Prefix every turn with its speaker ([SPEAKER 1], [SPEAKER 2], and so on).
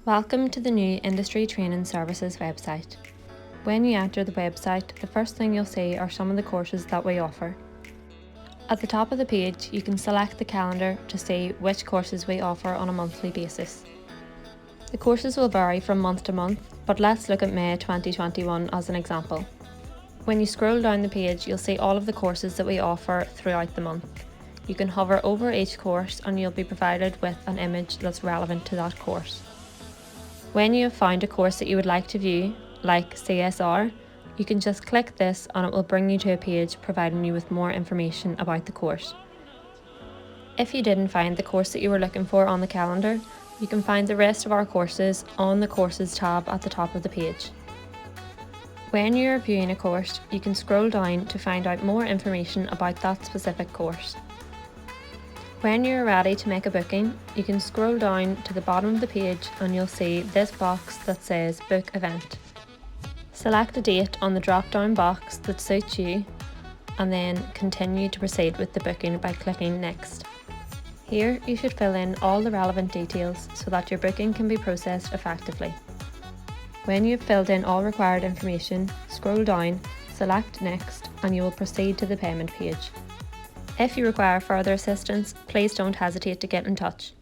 [SPEAKER 1] Welcome to the new Industry Training Services website. When you enter the website, the first thing you'll see are some of the courses that we offer. At the top of the page, you can select the calendar to see which courses we offer on a monthly basis. The courses will vary from month to month, but let's look at May 2021 as an example. When you scroll down the page, you'll see all of the courses that we offer throughout the month. You can hover over each course and you'll be provided with an image that's relevant to that course. When you have found a course that you would like to view, like CSR, you can just click this and it will bring you to a page providing you with more information about the course. If you didn't find the course that you were looking for on the calendar, you can find the rest of our courses on the Courses tab at the top of the page. When you're viewing a course, you can scroll down to find out more information about that specific course. When you're ready to make a booking, you can scroll down to the bottom of the page and you'll see this box that says Book Event. Select a date on the drop-down box that suits you and then continue to proceed with the booking by clicking Next. Here you should fill in all the relevant details so that your booking can be processed effectively. When you've filled in all required information, scroll down, select Next and you will proceed to the payment page. If you require further assistance, please don't hesitate to get in touch.